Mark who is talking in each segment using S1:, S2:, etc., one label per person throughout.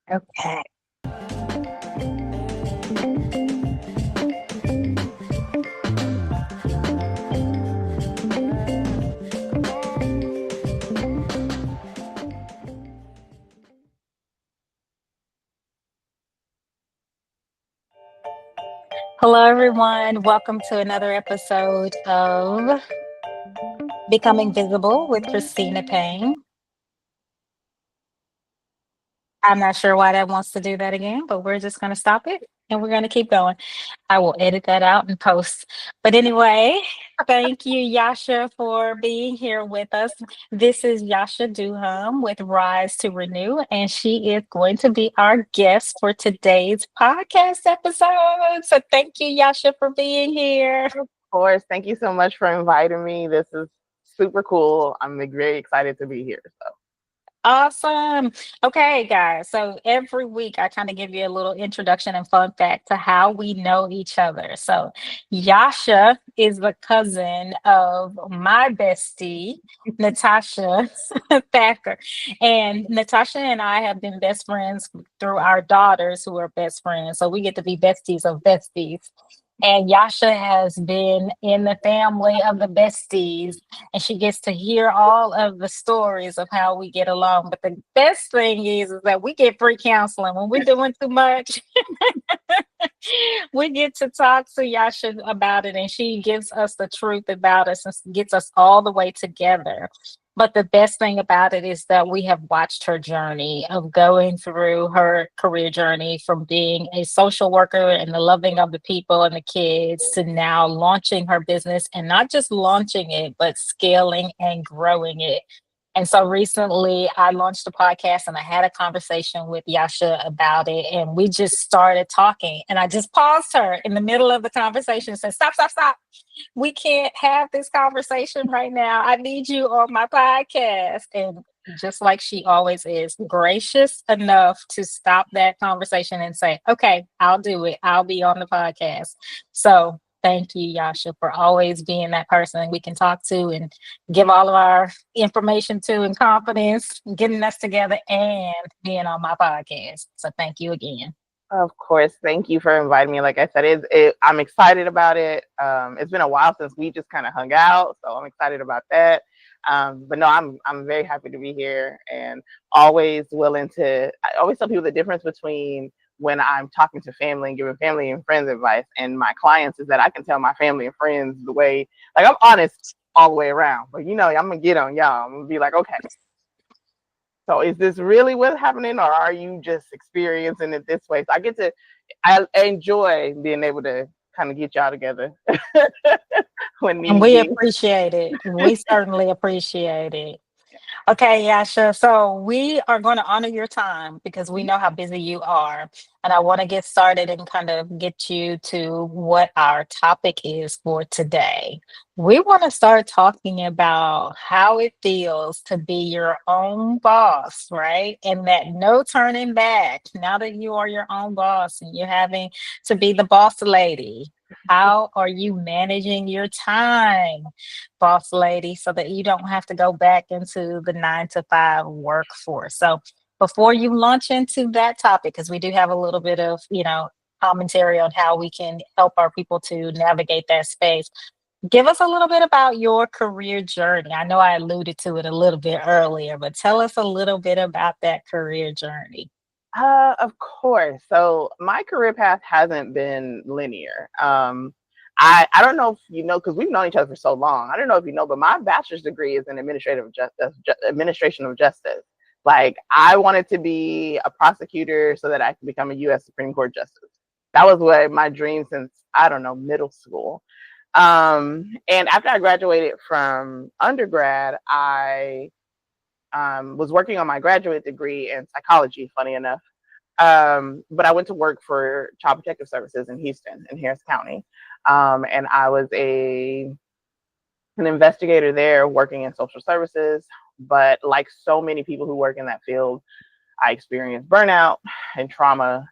S1: Okay. Hello, everyone. Welcome to another episode of Becoming Visible with Christina Payne. I'm not sure why that wants to do that again, but we're just going to stop it and we're going to keep going. I will edit that out and post. But anyway, thank you, Yasha, for being here with us. This is Ya-Shi Duhon with Rise to Renew, and she is going to be our guest for today's podcast episode. So thank you, Yasha, for being here.
S2: Of course. Thank you so much for inviting me. This is super cool. I'm very excited to be here. So,
S1: Awesome. Okay, guys. So every week I kind of give you a little introduction and fun fact to how we know each other. So Yasha is the cousin of my bestie, Natasha Thacker. And Natasha and I have been best friends through our daughters who are best friends. So we get to be besties of besties. And Yasha has been in the family of the besties, and she gets to hear all of the stories of how we get along. But the best thing is that we get free counseling when we're doing too much. We get to talk to Yasha about it, and she gives us the truth about us and gets us all the way together. But the best thing about it is that we have watched her journey of going through her career journey from being a social worker and the loving of the people and the kids to now launching her business, and not just launching it, but scaling and growing it. And so recently I launched a podcast and I had a conversation with Yasha about it. And we just started talking. And I just paused her in the middle of the conversation and said, Stop, stop, stop. We can't have this conversation right now. I need you on my podcast. And just like she always is, gracious enough to stop that conversation and say, Okay, I'll do it. I'll be on the podcast. So thank you, Yasha, for always being that person we can talk to and give all of our information to and confidence, getting us together and being on my podcast. So thank you again.
S2: of course, thank you for inviting me. Like I said, I'm excited about it. It's been a while since we just kind of hung out, so I'm excited about that. But no, I'm very happy to be here and always willing to. I always tell people the difference between when I'm talking to family and giving family and friends advice and my clients is that I can tell my family and friends the way, like I'm honest all the way around. But I'm gonna get on y'all. I'm gonna be like, okay, so is this really what's happening, or are you just experiencing it this way? So I enjoy being able to kind of get y'all together when
S1: And
S2: need
S1: we
S2: be.
S1: appreciate it. We certainly appreciate it. Okay, Yasha. So we are going to honor your time because we know how busy you are. And I want to get started and kind of get you to what our topic is for today. We want to start talking about how it feels to be your own boss, right? And that no turning back. Now that you are your own boss and you're having to be the boss lady, how are you managing your time, boss lady, so that you don't have to go back into the 9 to 5 workforce? So before you launch into that topic, because we do have a little bit of, commentary on how we can help our people to navigate that space. Give us a little bit about your career journey. I know I alluded to it a little bit earlier, but tell us a little bit about that career journey.
S2: Of course. So my career path hasn't been linear. I don't know if you know, because we've known each other for so long. I don't know if you know, but my bachelor's degree is in administrative justice, administration of justice. Like I wanted to be a prosecutor so that I could become a U.S. Supreme Court justice. That was what my dream since I don't know middle school. And after I graduated from undergrad, I was working on my graduate degree in psychology, funny enough. But I went to work for Child Protective Services in Houston, in Harris County. And I was an investigator there working in social services. But like so many people who work in that field, I experienced burnout and trauma.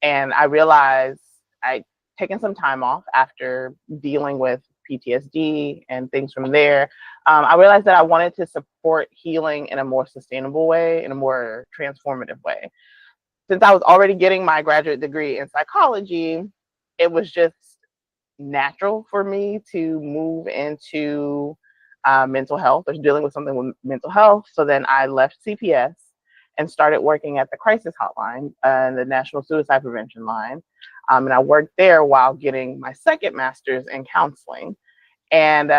S2: And I realized I'd taken some time off after dealing with PTSD and things from there, I realized that I wanted to support healing in a more sustainable way, in a more transformative way. Since I was already getting my graduate degree in psychology, it was just natural for me to move into mental health or dealing with something with mental health. So then I left CPS and started working at the crisis hotline, the National Suicide Prevention Line. And I worked there while getting my second master's in counseling. And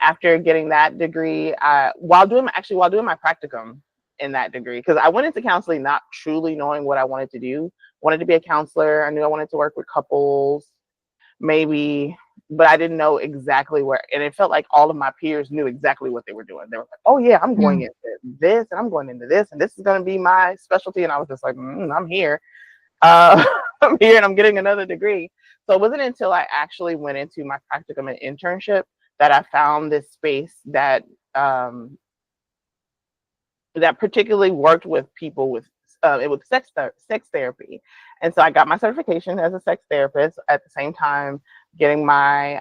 S2: after getting that degree, while doing my practicum in that degree, because I went into counseling not truly knowing what I wanted to do. Wanted to be a counselor. I knew I wanted to work with couples, maybe, but I didn't know exactly where. And it felt like all of my peers knew exactly what they were doing. They were like, oh yeah, I'm going into this and I'm going into this and this is going to be my specialty. And I was just like, I'm here. I'm here and I'm getting another degree. So it wasn't until I actually went into my practicum and internship that I found this space that that particularly worked with people with it was sex therapy. And so I got my certification as a sex therapist at the same time getting my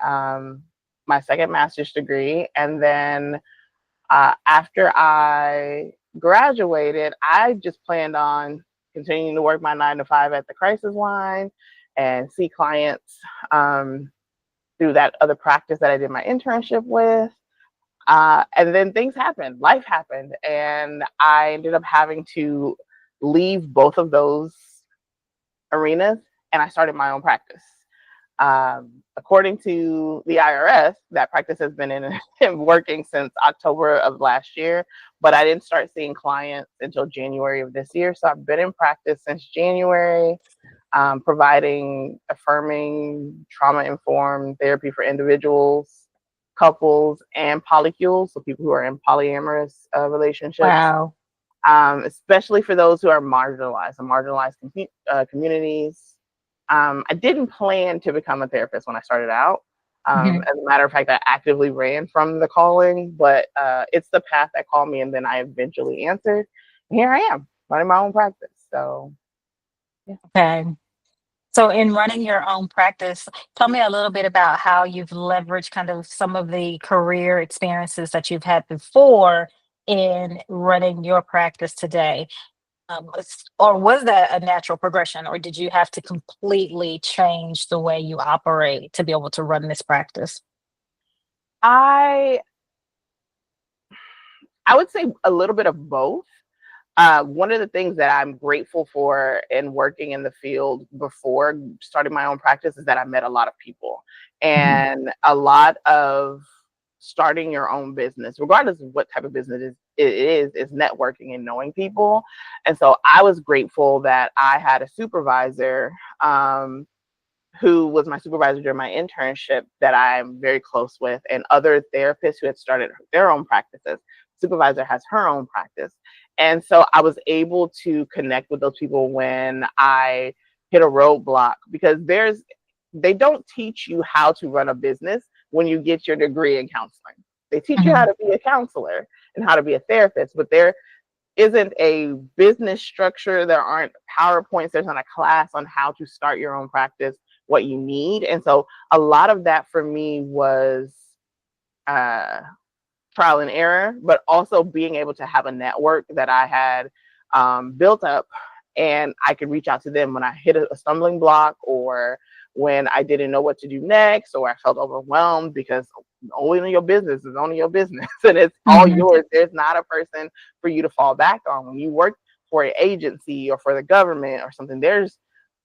S2: my second master's degree. And then after I graduated, I just planned on continuing to work my 9-to-5 at the crisis line and see clients through that other practice that I did my internship with. And then things happened, life happened, and I ended up having to leave both of those arenas, and I started my own practice. According to the IRS, that practice has been in working since October of last year, but I didn't start seeing clients until January of this year. So I've been in practice since January, providing affirming, trauma-informed therapy for individuals, couples, and polycules, so people who are in polyamorous relationships.
S1: Wow.
S2: Especially for those who are marginalized communities. I didn't plan to become a therapist when I started out. As a matter of fact, I actively ran from the calling, but it's the path that called me, and then I eventually answered. And here I am, running my own practice. So, yeah.
S1: Okay. So, in running your own practice, tell me a little bit about how you've leveraged kind of some of the career experiences that you've had before in running your practice today. Or was that a natural progression, or did you have to completely change the way you operate to be able to run this practice?
S2: I would say a little bit of both. One of the things that I'm grateful for in working in the field before starting my own practice is that I met a lot of people, and a lot of starting your own business, regardless of what type of business it is networking and knowing people. And so I was grateful that I had a supervisor who was my supervisor during my internship that I'm very close with, and other therapists who had started their own practices. Supervisor has her own practice. And so I was able to connect with those people when I hit a roadblock, because they don't teach you how to run a business when you get your degree in counseling. They teach you how to be a counselor and how to be a therapist, but there isn't a business structure. There aren't PowerPoints. There's not a class on how to start your own practice, what you need. And so a lot of that for me was trial and error, but also being able to have a network that I had built up, and I could reach out to them when I hit a stumbling block, or when I didn't know what to do next, or I felt overwhelmed, because only your business is only your business and it's all yours. There's not a person for you to fall back on. When you work for an agency or for the government or something, there's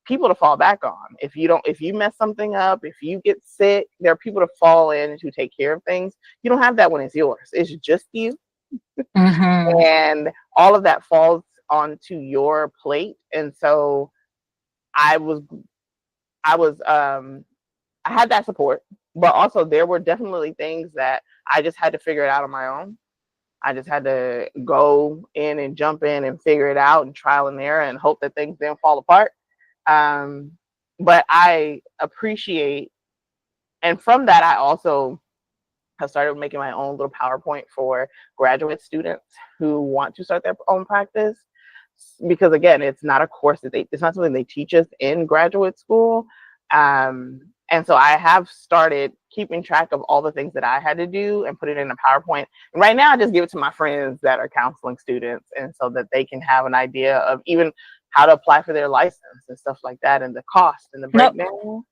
S2: people to fall back on. If you mess something up, if you get sick, there are people to fall in to take care of things. You don't have that when it's yours. It's just you. And all of that falls onto your plate. And so I had that support, but also there were definitely things that I just had to figure it out on my own. I just had to go in and jump in and figure it out and trial and error and hope that things didn't fall apart. But I appreciate, and from that, I also have started making my own little PowerPoint for graduate students who want to start their own practice. Because again, it's not a course it's not something they teach us in graduate school. And so I have started keeping track of all the things that I had to do and put it in a PowerPoint. And right now I just give it to my friends that are counseling students, and so that they can have an idea of even how to apply for their license and stuff like that, and the cost and the
S1: No,
S2: breakdown.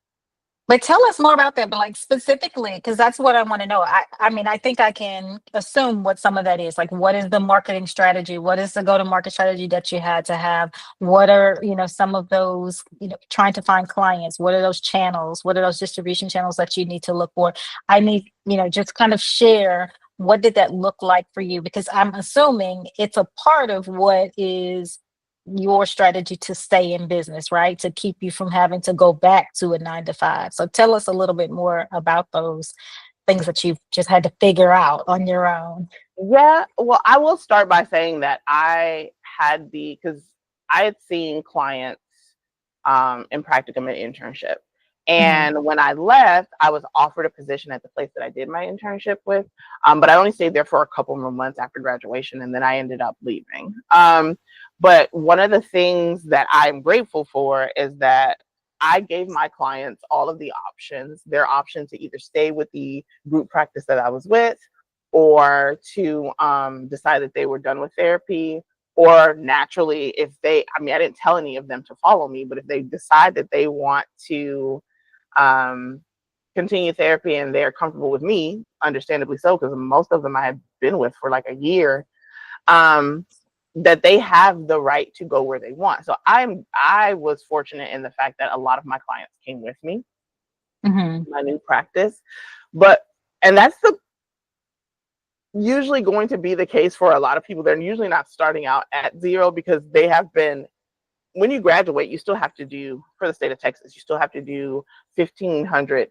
S1: but tell us more about that, but like specifically, because that's what I want to know. I mean, I think I can assume what some of that is. Like, what is the marketing strategy? What is the go-to-market strategy that you had to have? What are, some of those, trying to find clients? What are those channels? What are those distribution channels that you need to look for? I need, just kind of share what did that look like for you? Because I'm assuming it's a part of what is your strategy to stay in business, right? To keep you from having to go back to a 9 to 5. So tell us a little bit more about those things that you've just had to figure out on your own.
S2: Yeah, well, I will start by saying that because I had seen clients in practicum and internship. And when I left, I was offered a position at the place that I did my internship with. But I only stayed there for a couple more months after graduation, and then I ended up leaving. But one of the things that I'm grateful for is that I gave my clients all of the options, their option to either stay with the group practice that I was with, or to decide that they were done with therapy, or naturally, I didn't tell any of them to follow me, but if they decide that they want to continue therapy and they're comfortable with me, understandably so, because most of them I had been with for like a year, that they have the right to go where they want. So I was fortunate in the fact that a lot of my clients came with me, my new practice, and that's usually going to be the case for a lot of people. They're usually not starting out at zero, because they have been, when you graduate, you still have to do, for the state of Texas, you still have to do 1,500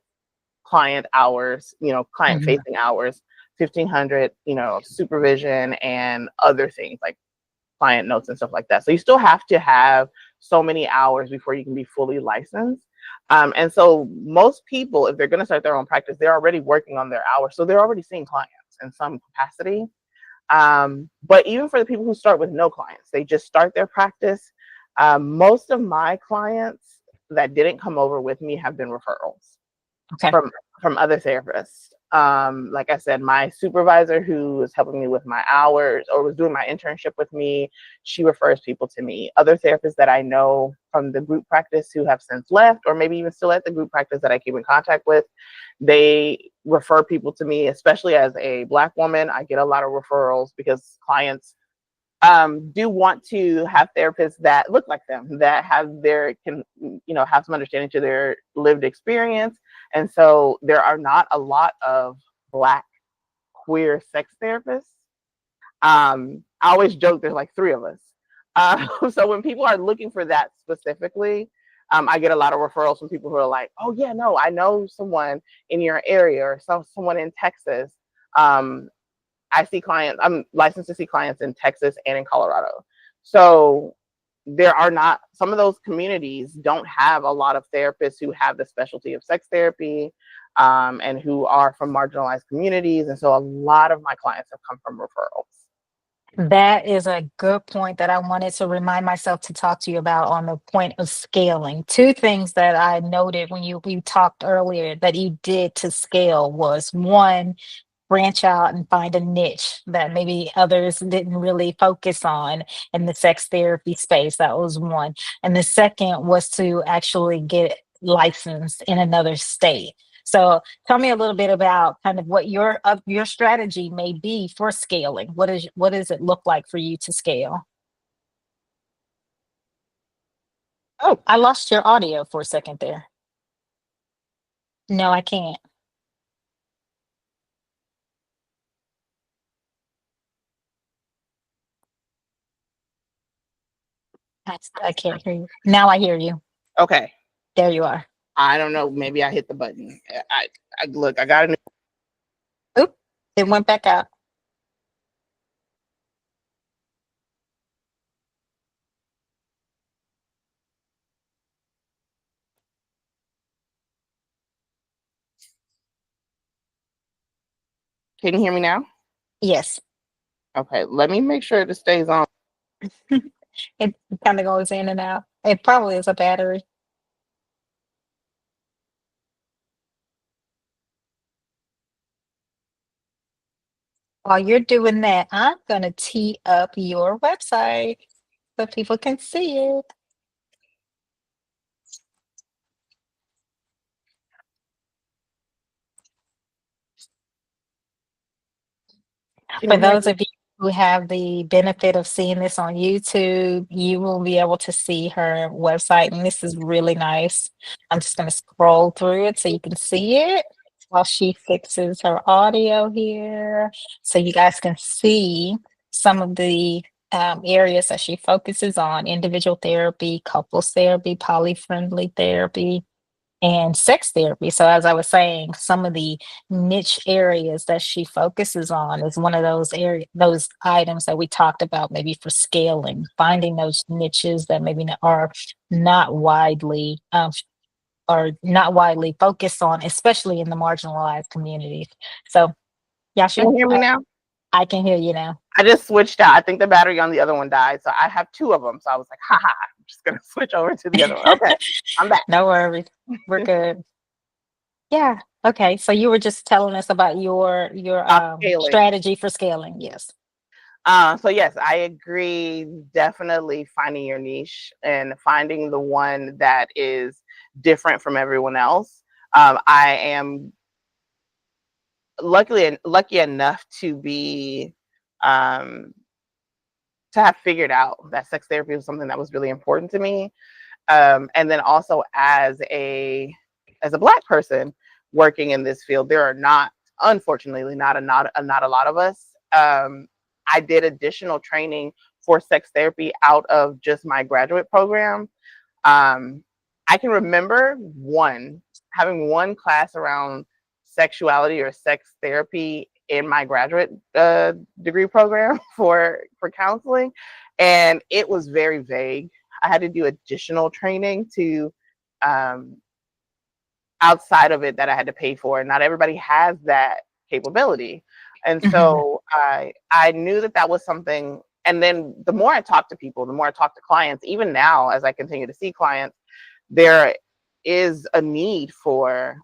S2: client hours, client facing hours, 1,500, supervision and other things like client notes and stuff like that. So you still have to have so many hours before you can be fully licensed. And so most people, if they're going to start their own practice, they're already working on their hours. So they're already seeing clients in some capacity. But even for the people who start with no clients, they just start their practice. Most of my clients that didn't come over with me have been referrals from other therapists. Like I said, my supervisor who was helping me with my hours or was doing my internship with me, she refers people to me. Other therapists that I know from the group practice who have since left, or maybe even still at the group practice that I keep in contact with, they refer people to me. Especially as a Black woman, I get a lot of referrals because clients do want to have therapists that look like them, that have have some understanding to their lived experience. And so there are not a lot of Black queer sex therapists. I always joke there's like 3 of us. So when people are looking for that specifically, I get a lot of referrals from people who are like, oh yeah, no, I know someone in your area, or someone in Texas. I see clients, I'm licensed to see clients in Texas and in Colorado. So there are not, some of those communities don't have a lot of therapists who have the specialty of sex therapy, and who are from marginalized communities. And so a lot of my clients have come from referrals.
S1: That is a good point that I wanted to remind myself to talk to you about on the point of scaling. 2 things that I noted when we talked earlier that you did to scale was, 1, branch out and find a niche that maybe others didn't really focus on in the sex therapy space. That was 1. And the second was to actually get licensed in another state. So tell me a little bit about kind of what your strategy may be for scaling. What does it look like for you to scale? Oh, I lost your audio for a second there. No, I can't. I can't hear you. Now I hear you.
S2: Okay.
S1: There you are.
S2: I don't know. Maybe I hit the button. I look, I got a new.
S1: Oop, it went back out.
S2: Can you hear me now?
S1: Yes.
S2: Okay. Let me make sure it stays on.
S1: It kind of goes in and out. It probably is a battery. While you're doing that, I'm going to tee up your website so people can see it.
S2: Can
S1: For
S2: you hear
S1: those
S2: me?
S1: of you who have the benefit of seeing this on YouTube, you will be able to see her website, and this is really nice. I'm just going to scroll through it so you can see it while she fixes her audio here, so you guys can see some of the areas that she focuses on: individual therapy, couples therapy, poly-friendly therapy, and sex therapy. So as I was saying, some of the niche areas that she focuses on is one of those items that we talked about, maybe for scaling, finding those niches that maybe are not widely not widely focused on, especially in the marginalized communities. So,
S2: Can
S1: Yasha,
S2: you hear me now?
S1: I can hear you now.
S2: I just switched out. I think the battery on the other one died, so I have two of them. So I was like, haha, I'm just gonna switch over to the other one. Okay, I'm back.
S1: No worries. We're good. Yeah. Okay. So you were just telling us about your
S2: About scaling.
S1: strategy for scaling. Yes.
S2: So yes, I agree. Definitely finding your niche and finding the one that is different from everyone else. I am lucky enough to be um, to have figured out that sex therapy was something that was really important to me. And then also as a Black person working in this field, there are not, unfortunately, not a lot of us. I did additional training for sex therapy out of just my graduate program. Um, I can remember having one class around sexuality or sex therapy in my graduate degree program for counseling, and it was very vague. I had to do additional training to um, outside of it that I had to pay for, and not everybody has that capability. And
S1: Mhm.
S2: so I knew that that was something. And then the more I talk to people, the more I talk to clients, even now as I continue to see clients, there is a need for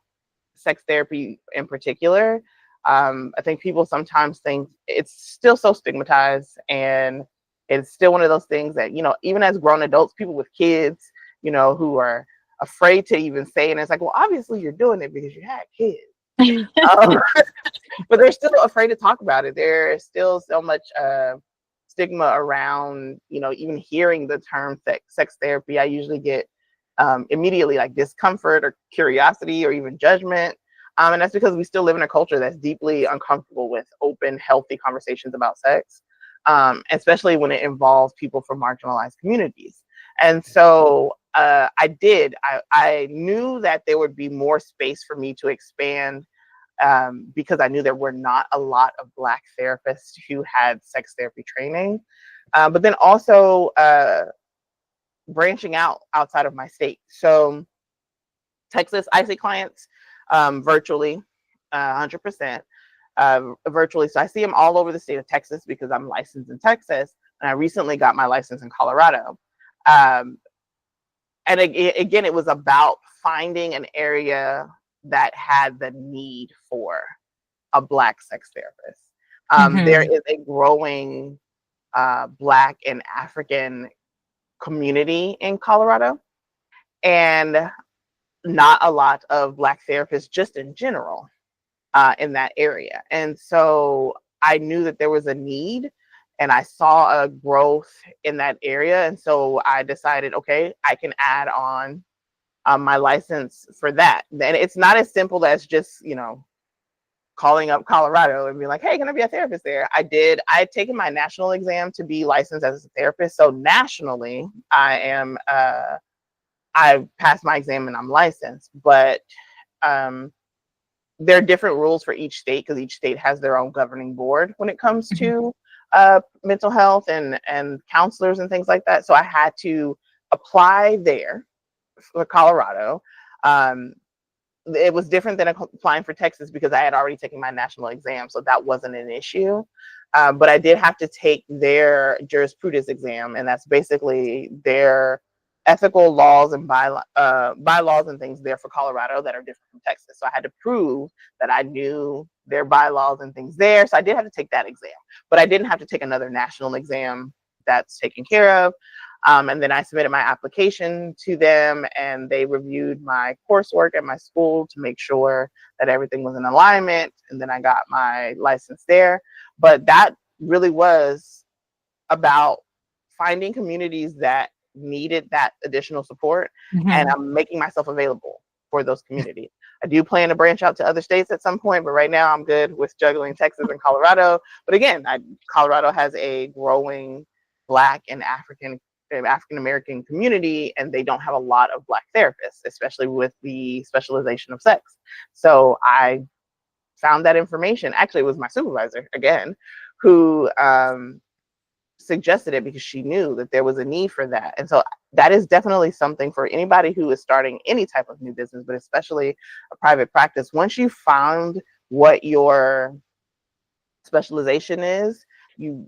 S2: sex therapy in particular. I think people sometimes think it's still so stigmatized, and it's still one of those things that, even as grown adults, people with kids, who are afraid to even say, and it's like, well, obviously you're doing it because you had kids. Um, but they're still afraid to talk about it. There's still so much stigma around, even hearing the term sex therapy. I usually get immediately like discomfort or curiosity or even judgment. And that's because we still live in a culture that's deeply uncomfortable with open, healthy conversations about sex, especially when it involves people from marginalized communities. And so I knew that there would be more space for me to expand, because I knew there were not a lot of Black therapists who had sex therapy training. But then also branching outside of my state. So Texas, I see clients virtually, 100% virtually. So I see them all over the state of Texas because I'm licensed in Texas, and I recently got my license in Colorado. Um, and again, it was about finding an area that had the need for a Black sex therapist. There
S1: Mhm.
S2: is a growing Black and African community in Colorado, and not a lot of Black therapists just in general in that area. And so I knew that there was a need, and I saw a growth in that area. And so I decided, okay, I can add on my license for that. And it's not as simple as just, calling up Colorado and being like, hey, can I be a therapist there? I had taken my national exam to be licensed as a therapist. So nationally, I passed my exam and I'm licensed, but there are different rules for each state because each state has their own governing board when it comes
S1: Mhm.
S2: to mental health and counselors and things like that. So I had to apply there for Colorado. Um, it was different than applying for Texas because I had already taken my national exam, so that wasn't an issue. But I did have to take their jurisprudence exam, and that's basically their ethical laws and bylaws and things there for Colorado that are different from Texas. So I had to prove that I knew their bylaws and things there. So I did have to take that exam, but I didn't have to take another national exam. That's taken care of. And then I submitted my application to them, and they reviewed my coursework at my school to make sure that everything was in alignment. And then I got my license there. But that really was about finding communities that needed that additional support, and I'm making myself available for those communities. I do plan to branch out to other states at some point, but right now I'm good with juggling Texas and Colorado. But again, Colorado has a growing Black and African American community, and they don't have a lot of Black therapists, especially with the specialization of sex. So I found that information. Actually, it was my supervisor again who suggested it, because she knew that there was a need for that. And so that is definitely something for anybody who is starting any type of new business, but especially a private practice. Once you found what your specialization is, you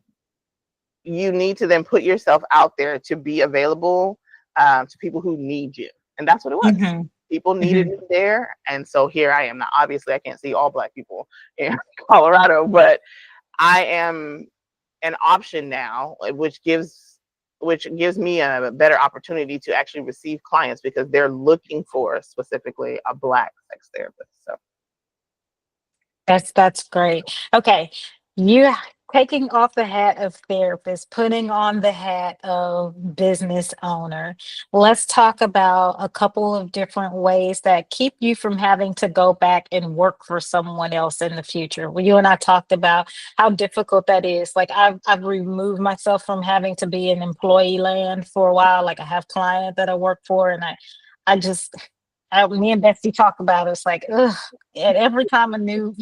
S2: need to then put yourself out there to be available to people who need you. And that's what it was. People needed me there. And so here I am. Now, obviously, I can't see all Black people in Colorado, but I am an option now, which gives me a better opportunity to actually receive clients, because they're looking for specifically a Black sex therapist. So
S1: That's great. Okay, you taking off the hat of therapist, putting on the hat of business owner. Let's talk about a couple of different ways that keep you from having to go back and work for someone else in the future. Well, you and I talked about how difficult that is. Like I've removed myself from having to be in employee land for a while. Like I have clients that I work for, and I just me and Betsy talk about it. It's like, ugh, and every time a new,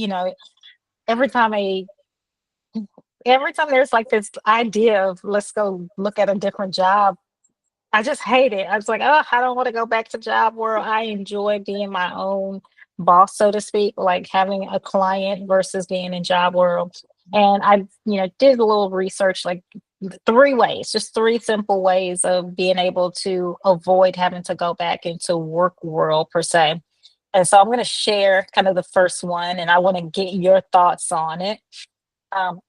S1: every time a every time there's like this idea of let's go look at a different job, I just hate it. I was like, oh, I don't want to go back to job world. I enjoy being my own boss, so to speak, like having a client versus being in job world. And I, did a little research, like three ways, just three simple ways of being able to avoid having to go back into work world per se. And so I'm going to share kind of the first one, and I want to get your thoughts on it.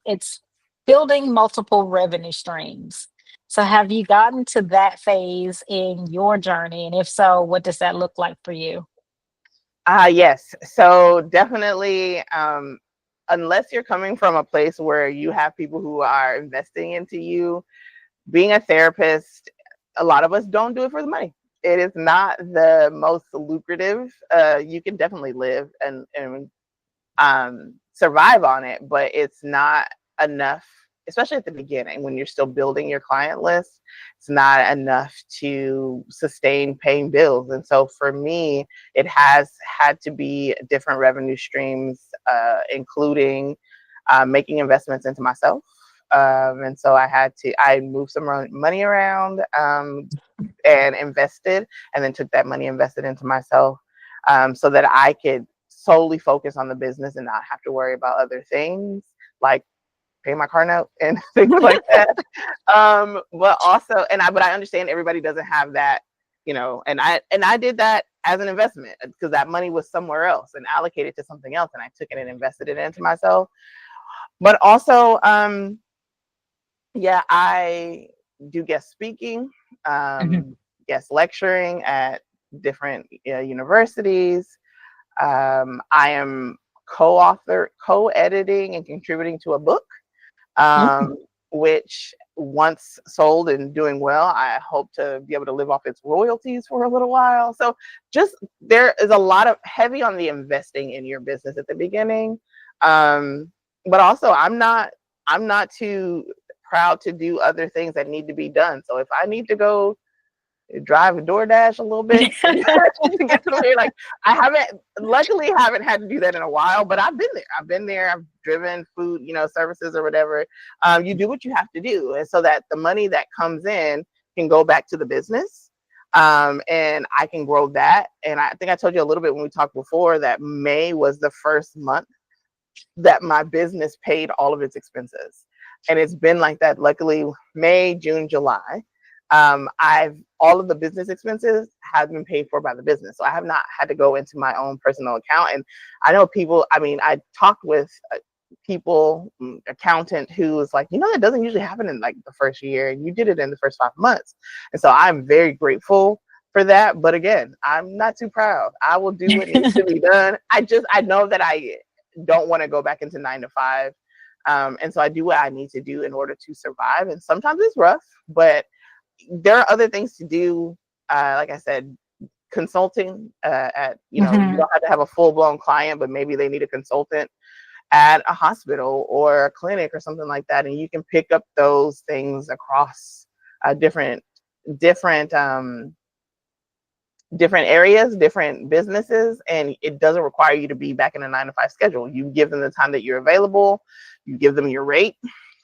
S1: It's building multiple revenue streams. So have you gotten to that phase in your journey? And if so, what does that look like for you?
S2: Yes. So definitely, unless you're coming from a place where you have people who are investing into you, being a therapist, a lot of us don't do it for the money. It is not the most lucrative. You can definitely live and survive on it, but it's not enough, especially at the beginning when you're still building your client list. It's not enough to sustain paying bills. And so for me, it has had to be different revenue streams, including making investments into myself. And so I moved some money around and invested, and then took that money, invested into myself, so that I could solely focus on the business and not have to worry about other things like pay my car note and things like that. But also, but I understand everybody doesn't have that, and I did that as an investment, because that money was somewhere else and allocated to something else, and I took it and invested it into myself. But also, yeah, I do guest speaking, guest lecturing at different universities. I am co-editing and contributing to a book, which once sold and doing well, I hope to be able to live off its royalties for a little while. So just there is a lot of heavy on the investing in your business at the beginning. But also I'm not too proud to do other things that need to be done. So if I need to go drive a DoorDash a little bit to get to here, like luckily haven't had to do that in a while, but I've been there. I've driven food, services or whatever. You do what you have to do, and so that the money that comes in can go back to the business, and I can grow that. And I think I told you a little bit when we talked before that May was the first month that my business paid all of its expenses, and it's been like that. Luckily, May, June, July. All of the business expenses have been paid for by the business. So I have not had to go into my own personal account. And I know people, I mean, I talked with people, accountant, who was like, that doesn't usually happen in like the first year, and you did it in the first 5 months. And so I'm very grateful for that. But again, I'm not too proud. I will do what needs to be done. I know that I don't want to go back into 9 to 5. And so I do what I need to do in order to survive. And sometimes it's rough, but there are other things to do. Like I said, consulting you don't have to have a full-blown client, but maybe they need a consultant at a hospital or a clinic or something like that. And you can pick up those things across different areas, different businesses. And it doesn't require you to be back in a 9 to 5 schedule. You give them the time that you're available, you give them your rate,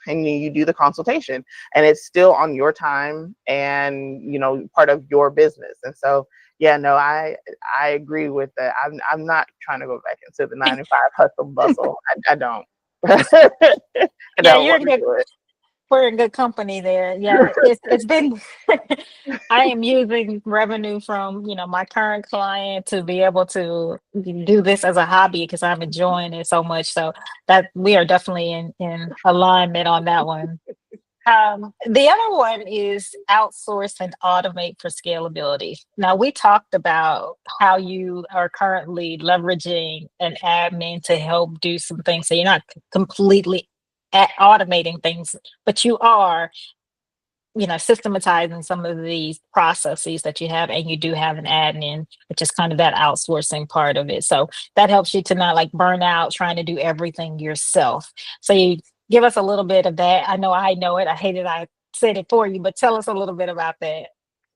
S2: and you do the consultation, and it's still on your time and part of your business. And so I agree with that. I'm not trying to go back into the 9 to 5 hustle bustle. I don't. I don't
S1: we're in good company there. Yeah, it's been. I am using revenue from my current client to be able to do this as a hobby because I'm enjoying it so much. So that we are definitely in alignment on that one. The other one is outsource and automate for scalability. Now, we talked about how you are currently leveraging an admin to help do some things. So you're not completely automating things, but you are, systematizing some of these processes that you have, and you do have an admin, which is kind of that outsourcing part of it. So that helps you to not like burn out trying to do everything yourself. So you give us a little bit of that. I know it. I hate it. I said it for you, but tell us a little bit about that.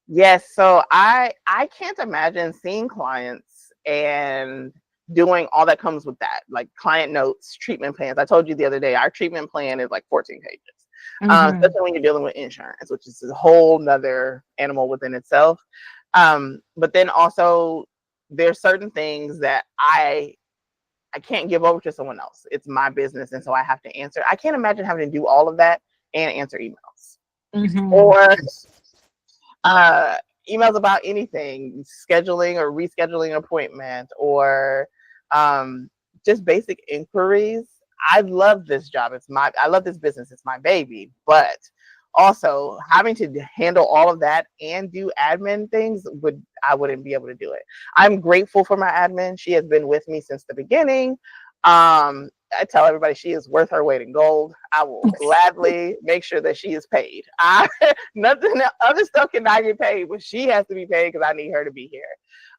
S2: Yes. So I can't imagine seeing clients and doing all that comes with that, like client notes, treatment plans. I told you the other day, our treatment plan is like 14 pages. Especially when you're dealing with insurance, which is a whole nother animal within itself. But then also there's certain things that I can't give over to someone else. It's my business. And so I have to answer. I can't imagine having to do all of that and answer emails or emails about anything, scheduling or rescheduling an appointment, or just basic inquiries. I love this job. I love this business. It's my baby. But also having to handle all of that and do admin things, I wouldn't be able to do it. I'm grateful for my admin. She has been with me since the beginning. I tell everybody she is worth her weight in gold. I will gladly make sure that she is paid. Nothing other stuff cannot get paid, but she has to be paid because I need her to be here.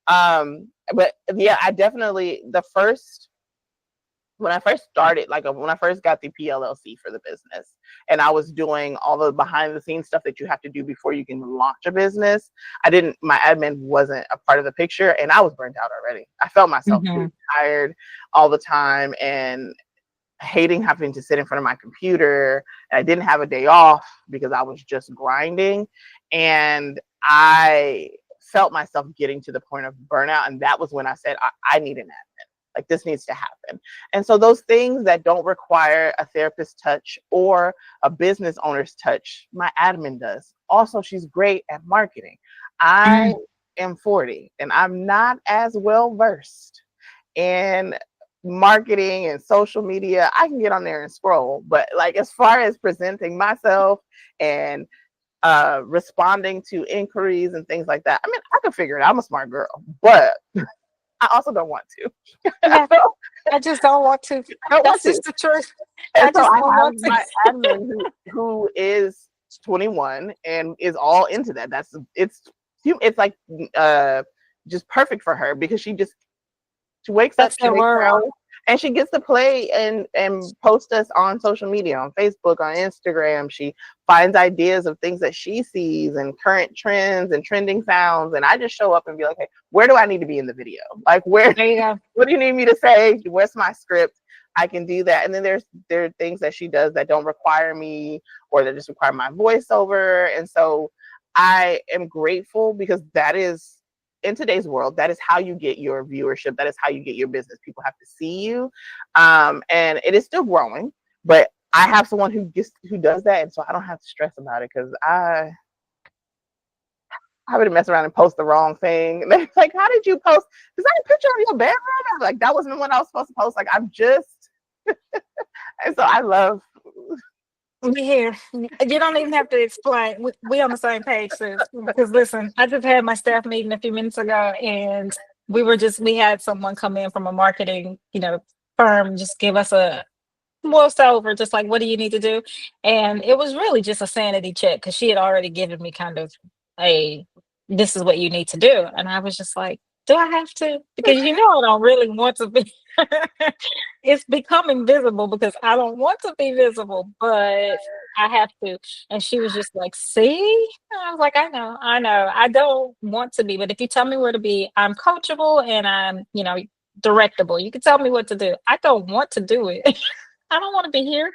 S2: But yeah, I definitely when I first started, like when I first got the PLLC for the business, and I was doing all the behind the scenes stuff that you have to do before you can launch a business, my admin wasn't a part of the picture, and I was burnt out already. I felt myself too tired all the time and hating having to sit in front of my computer. And I didn't have a day off because I was just grinding. And I felt myself getting to the point of burnout. And that was when I said, I need an admin. Like, this needs to happen. And so those things that don't require a therapist's touch or a business owner's touch, my admin does. Also, she's great at marketing. I am 40 and I'm not as well versed in marketing and social media. I can get on there and scroll, but like as far as presenting myself and responding to inquiries and things like that, I mean, I can figure it out. I'm a smart girl, but I also don't want to.
S1: Yeah, I just don't want to. That's just the truth.
S2: And so I have my admin who is 21 and is all into that. It's like just perfect for her because she wakes up, she wakes around, and she gets to play and post us on social media, on Facebook, on Instagram. She finds ideas of things that she sees and current trends and trending sounds. And I just show up and be like, hey, where do I need to be in the video? Like, there you go. What do you need me to say? Where's my script? I can do that. And then there are things that she does that don't require me or that just require my voiceover. And so I am grateful because that is, in today's world, that is how you get your viewership. That is how you get your business. People have to see you. And it is still growing, but I have someone who does that. And so I don't have to stress about it because I would mess around and post the wrong thing. And they're like, how did you post? Is that a picture of your bedroom? I'm like, that wasn't the one I was supposed to post. Like, I'm just, and so I love.
S1: We here. You don't even have to explain. We on the same page, sis. Because listen, I just had my staff meeting a few minutes ago, and we had someone come in from a marketing, firm, just give us a once over, just like, what do you need to do? And it was really just a sanity check because she had already given me kind of a this is what you need to do. And I was just like, do I have to? Because I don't really want to be it's becoming visible because I don't want to be visible, but I have to. And she was just like, see? And I was like, I know. I don't want to be, but if you tell me where to be, I'm coachable and I'm, directable. You can tell me what to do. I don't want to do it. I don't want to be here.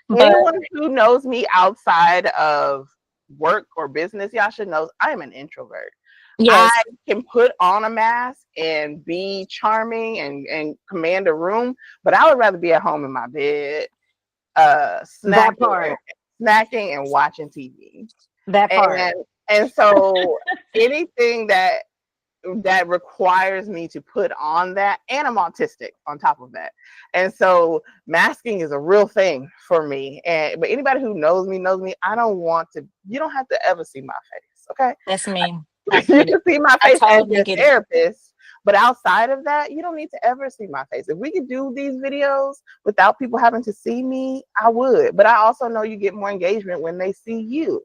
S1: But
S2: Anyone who knows me outside of work or business, Ya-Shi knows I am an introvert.
S1: yes,
S2: I can put on a mask and be charming and command a room, but I would rather be at home in my bed,
S1: that
S2: snacking
S1: part.
S2: and watching TV.
S1: That part.
S2: And so anything that requires me to put on that, and I'm autistic on top of that, and so masking is a real thing for me. But anybody who knows me I don't want to. You don't have to ever see my face, okay?
S1: That's me.
S2: You can see my
S1: I
S2: face as
S1: totally
S2: your
S1: get it.
S2: therapist, but outside of that, you don't need to ever see my face. If we could do these videos without people having to see me, I would. But I also know you get more engagement when they see you.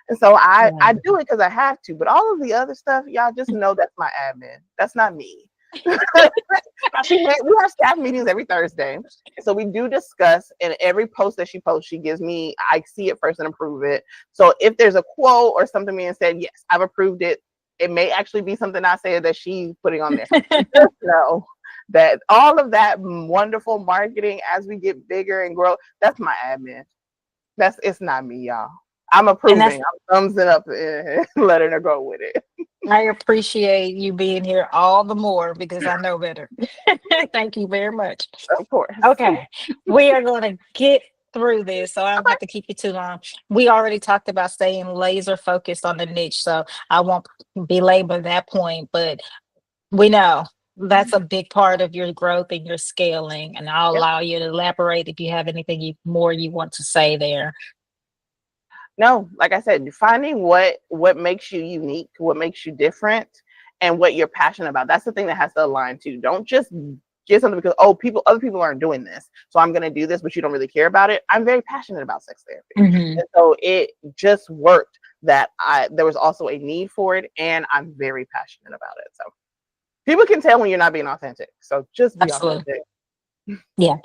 S2: And so I do it because I have to. But all of the other stuff, y'all just know that's my admin. That's not me. We have staff meetings every Thursday. So we do discuss, and every post that she posts, she gives me, I see it first and approve it. So if there's a quote or something being said, yes, I've approved it. It may actually be something I said that she's putting on there. Just know that all of that wonderful marketing as we get bigger and grow, that's my admin. It's not me, y'all. I'm approving. I'm thumbsing up and letting her go with it.
S1: I appreciate you being here all the more because I know better. Thank you very much.
S2: Of course.
S1: Okay, we are going to get through this, so I don't have to keep you too long. We already talked about staying laser focused on the niche, so I won't belabor that point, but we know that's a big part of your growth and your scaling, and I'll allow you to elaborate if you have anything more you want to say there.
S2: No, like I said, finding what makes you unique, what makes you different, and what you're passionate about. That's the thing that has to align too. Don't just get something because other people aren't doing this, so I'm gonna do this, but you don't really care about it. I'm very passionate about sex therapy, and so it just worked that there was also a need for it, and I'm very passionate about it. So people can tell when you're not being authentic. So just be authentic.
S1: Yeah.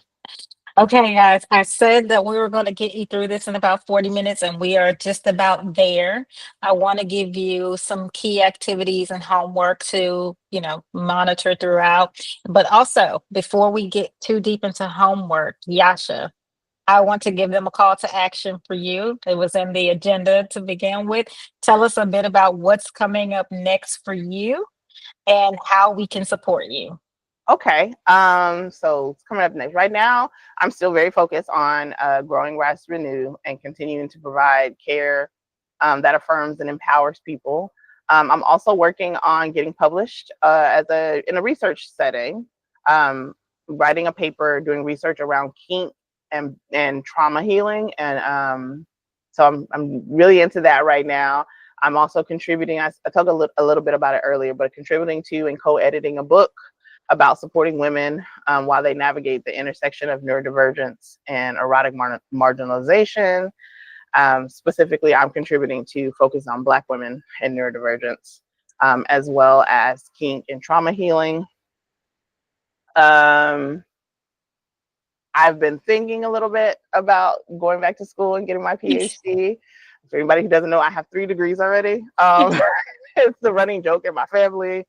S1: Okay, guys, I said that we were going to get you through this in about 40 minutes, and we are just about there. I want to give you some key activities and homework to, monitor throughout. But also, before we get too deep into homework, Ya-Shi, I want to give them a call to action for you. It was in the agenda to begin with. Tell us a bit about what's coming up next for you and how we can support you.
S2: Okay. So it's coming up next. Right now, I'm still very focused on growing Rise Renew and continuing to provide care that affirms and empowers people. I'm also working on getting published in a research setting, writing a paper, doing research around kink and trauma healing, and so I'm really into that right now. I'm also contributing. I talked a little bit about it earlier, but contributing to and co-editing a book about supporting women while they navigate the intersection of neurodivergence and erotic marginalization. Specifically, I'm contributing to focus on Black women and neurodivergence, as well as kink and trauma healing. I've been thinking a little bit about going back to school and getting my PhD. For anybody who doesn't know, I have 3 degrees already. It's the running joke in my family.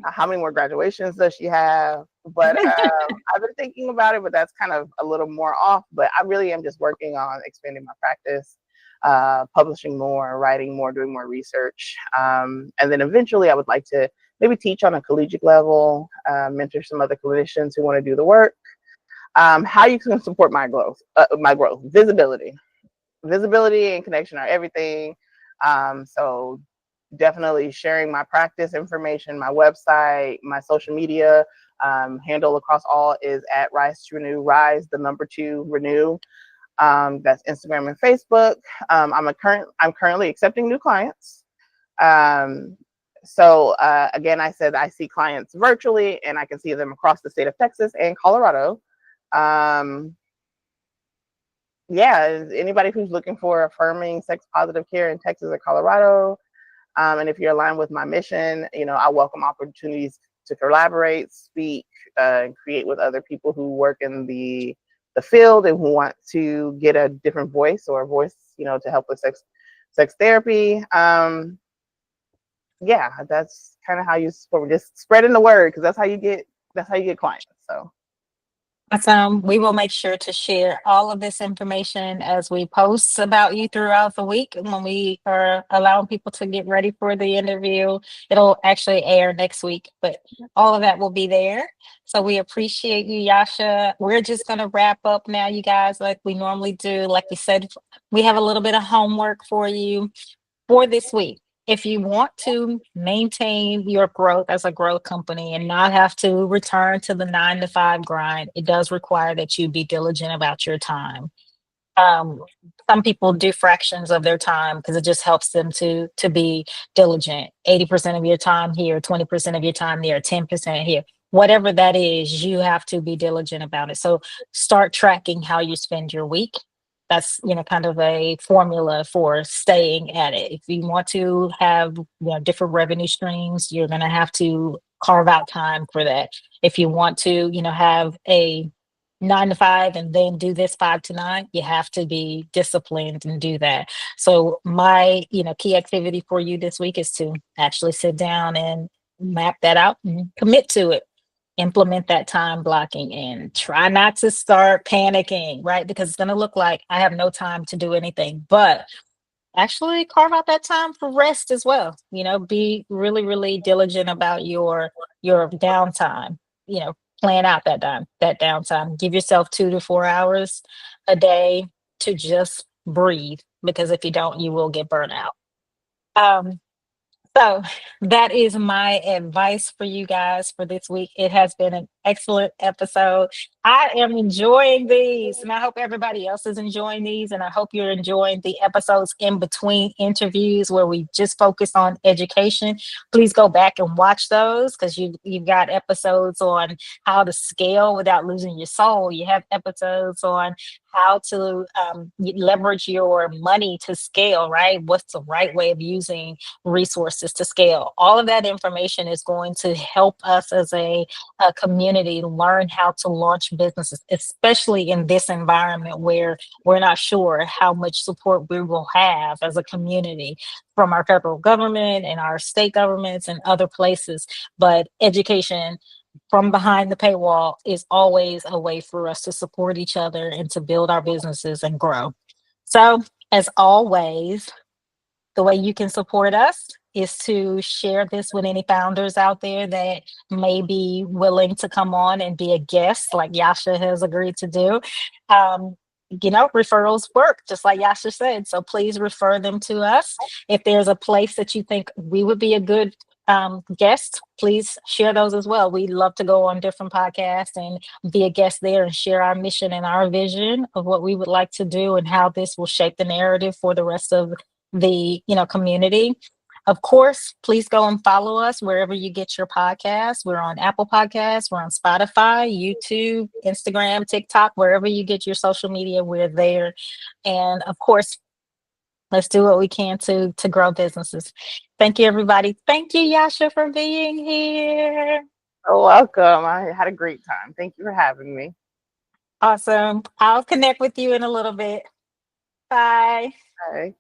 S2: How many more graduations does she have? But I've been thinking about it, but that's kind of a little more off. But I really am just working on expanding my practice, publishing more, writing more, doing more research. And then eventually I would like to maybe teach on a collegiate level, mentor some other clinicians who want to do the work. How you can support my growth, visibility and connection are everything. So definitely sharing my practice information, my website, my social media handle across all is at Rise to Renew, Rise, the number 2, Renew. That's Instagram and Facebook. I'm currently accepting new clients. So again, I said I see clients virtually, and I can see them across the state of Texas and Colorado. Yeah, anybody who's looking for affirming sex positive care in Texas or Colorado, and if you're aligned with my mission, I welcome opportunities to collaborate, speak, and create with other people who work in the field and who want to get a different voice or a voice, to help with sex therapy. Yeah, that's kind of how you just spreading the word, because that's how you get clients. So.
S1: Awesome. We will make sure to share all of this information as we post about you throughout the week. When we are allowing people to get ready for the interview, it'll actually air next week, but all of that will be there. So we appreciate you, Ya-Shi. We're just going to wrap up now, you guys, like we normally do. Like we said, we have a little bit of homework for you for this week. If you want to maintain your growth as a growth company and not have to return to the 9 to 5 grind, it does require that you be diligent about your time. Some people do fractions of their time because it just helps them to be diligent. 80% of your time here, 20% of your time there, 10% here. Whatever that is, you have to be diligent about it. So start tracking how you spend your week. That's kind of a formula for staying at it. If you want to have different revenue streams, you're going to have to carve out time for that. If you want to have a 9 to 5 and then do this 5 to 9, you have to be disciplined and do that. So my key activity for you this week is to actually sit down and map that out and commit to it. Implement that time blocking and try not to start panicking, right? Because it's going to look like I have no time to do anything, but actually carve out that time for rest as well. Be really, really diligent about your downtime. Plan out that downtime. Give yourself 2 to 4 hours a day to just breathe, because if you don't, you will get burnt out. So that is my advice for you guys for this week. It has been an excellent episode. I am enjoying these, and I hope everybody else is enjoying these. And I hope you're enjoying the episodes in between interviews where we just focus on education. Please go back and watch those, because you've got episodes on how to scale without losing your soul. You have episodes on how to leverage your money to scale, right? What's the right way of using resources to scale? All of that information is going to help us as a community learn how to launch businesses, especially in this environment where we're not sure how much support we will have as a community from our federal government and our state governments and other places. But education from behind the paywall is always a way for us to support each other and to build our businesses and grow. So, as always, the way you can support us is to share this with any founders out there that may be willing to come on and be a guest, like Ya-Shi has agreed to do. Referrals work, just like Ya-Shi said. So please refer them to us. If there's a place that you think we would be a good guest, please share those as well. We'd love to go on different podcasts and be a guest there and share our mission and our vision of what we would like to do and how this will shape the narrative for the rest of the community. Of course, please go and follow us wherever you get your podcasts. We're on Apple Podcasts, we're on Spotify, YouTube, Instagram, TikTok, wherever you get your social media, we're there. And of course, let's do what we can to grow businesses. Thank you, everybody. Thank you, Ya-Shi, for being here.
S2: You're welcome. I had a great time. Thank you for having me.
S1: Awesome. I'll connect with you in a little bit. Bye.
S2: Bye.